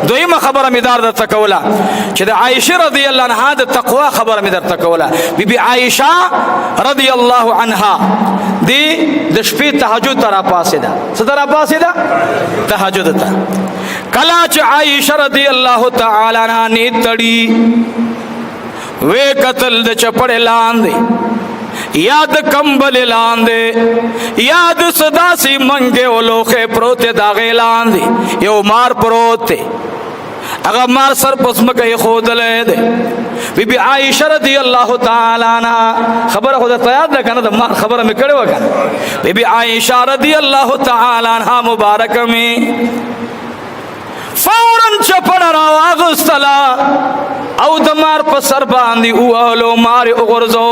دویمه خبره مې دار درته کوله چې د عایشه رضی الله عنها د تقوا خبره مې درته کوله. بیبي عایشه رضی الله عنها د شپې تهجد ته راپاڅېده. څه ته راپاڅېده؟ تهجد ته. کله چې عایشه رضی الله تعالی عنها نیت تړي وې کتل د چپړې لاندې یا د کمبل لاندې یا د صداسي منګې ولوخې پروت د هغې لاندې یو مار پروت دی. هغه مار سر په ځمکه یې ښودلی دی. بیبي عایشه رضی الله تعالی عنها خبره خو درته یاد ده که نه؟ د مار خبره مې کړې وه که نه؟ بیبي عایشه رضی الله تعالی عنها مبارکه مې فوراً چپړه راواغستله او د مار په سر باندې ووهلو. مار یې وغورځو،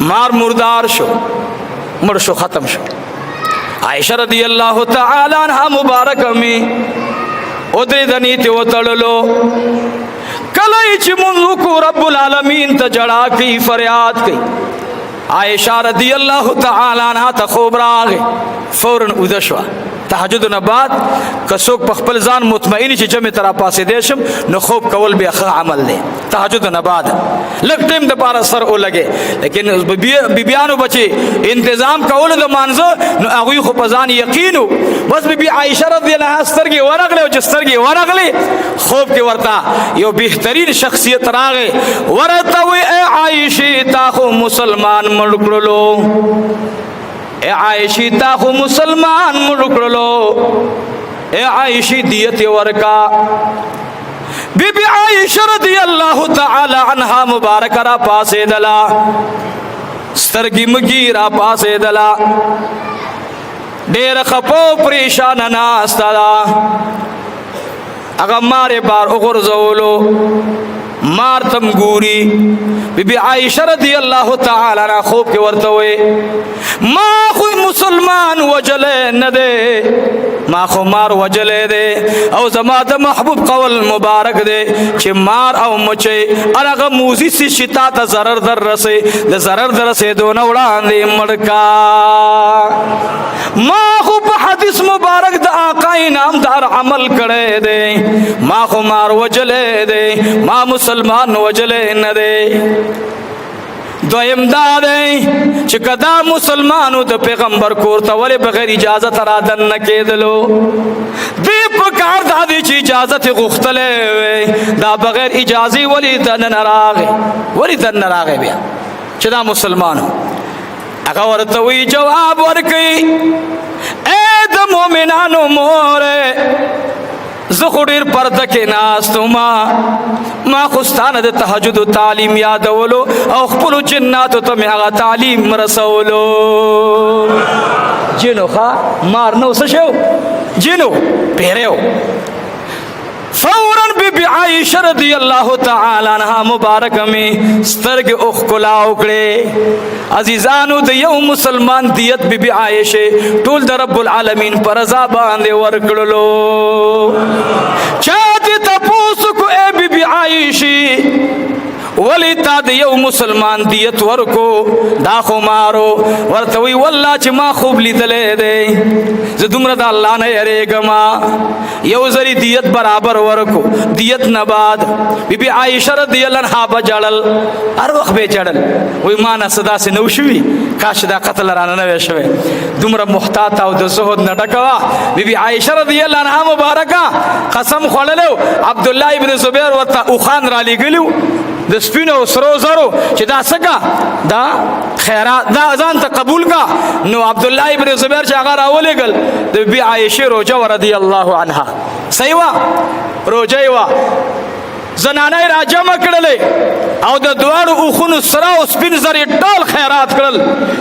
مار مردار شو، مړ شو، ختم شو. عایشه رضی الله تعالی عنها مبارکه مې ودرېده، نیت یې وتړلو. کله چې مونځ وکړو رب العالمین ته جړا کوي، فریاد کوي. عایشه رضی الله تعالی عنها ته خوب راغی، فوراً اوده شوه. تهجد نه بعد که څوک په خپل ځان مطمئن چې جمع ته راپاڅېدی شم نو خوب کول بیا ښه عمل دی. تهجد نه بعد لږ ټیم دپاره سر ولګې، لیکن بیبیانو بچې انتظام کولو د مانځه نو هغوی خو په ځان یقین و. بس بیبي عایشه رضی الله عنها سترګې ورغلې او چې سترګې ورغلې خوب کې ورته یو بهترین شخصیت راغی. ورته وی ای عایشې تا خو مسلمان مړ کړلو، اے عائشی تا خو مسلمان مړ کړلو، اے عائشی دیت ورکا. بی بی عائشہ رضی اللہ تعالی عنہا مبارک را پاسېدلا، سترګې مګي را پاسېدلا، ډېر خپو پریشان ناسته ده. هغه مارې بار وغورځولو، مار تم ګوري. بی بی عائشہ رضی اللہ تعالی عنہ خوب کې ورته وې ما خو مسلمان وجلې نه دی، ما خو مار وجلې دی او زما د محبوب قول مبارک دی چې مار او مچۍ هغه موزي سي شتا ته ضرر در رسې، د ضرر در رسېدو نه وړاندې مړ کا. ما خو په حدیث مبارک د آقا انعامدار عمل کړی دی، ما خو مار وجلې دی، ما مسلمان وجلې نه دی. دویم دا دی چې کدا مسلمانو د پیغمبر کور ته ولې بغیر اجازت را دن نه کېدلو؟ دې په کار دا دی چې اجازت یې غوښتلی وی، دا بغیر اجازې ولې دننه راغی؟ ولې دننه راغی بیا چې دا مسلمانو؟ هغه ورته وی جواب ورکوي ای د مؤمنانو مورې زه خو ډېر پرده کې ناست ما خو ستانه د تهجد تعلیم یادولو او خپلو جناتو ته مې هغه تعلیم رسولو. جنو ښه مار نو څه شو؟ جنو پیریو. فوراً بی بی عائشہ رضی اللہ تعالی عنہ مبارک میں سترګې اوښکلا وکړې. عزیزانو د یو مسلمان دیت بی بی عائشہ ټول د رب العالمین پر رضا باندې ورکړلو. چا دې تپوس کو اے بی بی عائشہ ولی تا د یو مسلمان دیت ورکو دا خو مارو؟ ورته وی والله چې ما خوب لیدلی دی، زه دومره د الله نه یریږم، یو ځلې دیت برابر ورکو. دیت نه بعد بی بی عایشه رضی الله عنها به ژړل، هر وخت به ژړل، وی ما نه څه داسې نه وشوي، کاش دا قتل رانه نه وی شوی. دومره محتاط او د زهد نه ډکه وه بی بی عایشه رضی الله عنها مبارکه. قسم خوړلی عبدالله ابن زبیر ورته اوښان رالیږلي د سپینو سرو زرو چې دا څه دا خیرات دا ځان ته قبول کا. نو عبدالله ابن زبیر چې هغه راولېږل د بی عایشې روژه رضی الله عنها صحیح وه، روژه یې وه، زنانه یې راجمع کړلې او د دواړو اوښونو سره او سپین زر یې ټول خیرات کړل.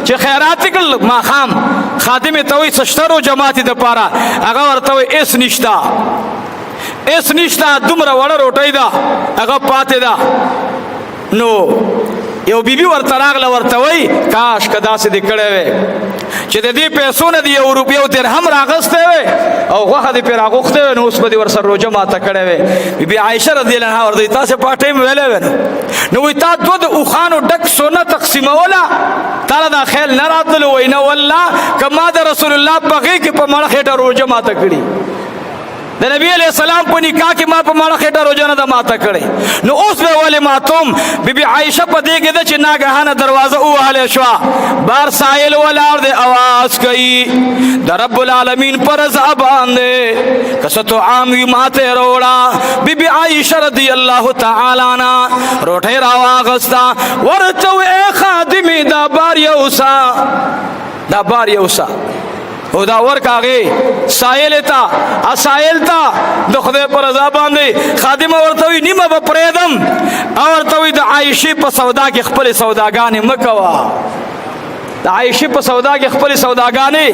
چې خیرات یې کړل ماښام خادم یې ته وایي څه شته روژه ماتې دپاره؟ هغه ورته وایي هېڅ نشته، هېڅ نشته، دومره وړه روټۍ ده هغه پاتې ده. نو یو بیبي ورته راغله ورته وایي کاش که داسې دې کړی وی چې د دې پیسو نه دې یو روپۍ یو درهم راغستی وی او غوښه دې پرې راغوښتی وی نو اوس به دې ورسره روژه ماته کړی وی. بیبي عایشه رضی الله عنها ورته وایي تاسې په ټایم ویلی وی نو وایي تا دوه د اوښانو ډک سونه تقسیموله، تا له دا خیال نه راتللو؟ وایي نه والله که ما د رسول الله په غېږ کې په مړه خېټه روژه ماته کړي. د نبی علیہ السلام په نکاح کې ما په ماړه خېټه روزانه د ماته کړي نو اوس به ولې ماتوم بیبي عائشه په دې کې ده چې ناګهانه دروازه ووهلې شوه بار سائل ولاړ دی اواز کوي د رب العالمین پر رضا باندې که څه طعام وي ماته راوړه بیبي عائشه رضی الله تعالی عنها روټۍ راواغسته ورته وې خادمې دا بار یوسا دا بار یوسا او دا ورکاغه سائل تا اسائل تا د خدای پر رضا باندې خادم ورته وی نیمه به پریدم او ورته وی د عائشه په سودا کې خپل سوداګانې مکوا د عائشه په سودا کې خپل سوداګانې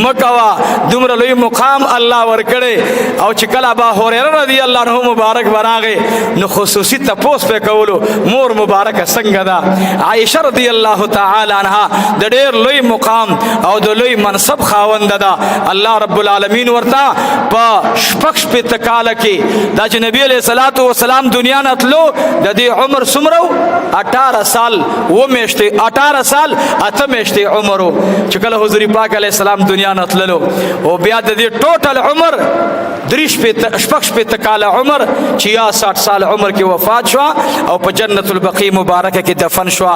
مکوا دومره لوی مقام الله ورکړي او چې کله ابا هريره رضی الله عنه مبارک براغه نو خصوصي تپوس په کولو مور مبارک څنګه ده عائشه رضی الله تعالی عنها د ډېر لوی مقام او د لوی منصب خاوند ده الله رب العالمین ورته په شپږ په تکاله کې د نبی علیہ الصلوۃ والسلام دنیا نه تلو د دې عمر سمرو 18 سال و میشته 18 سال اته عمرو چې کله حضور پاک علیہ السلام دنیا نه تللو او بیا د دې ټوټل عمر شپږ په کاله عمر چې یا 60 سال عمر کې وفات شو او په جنت البقیع مبارکه کې دفن شو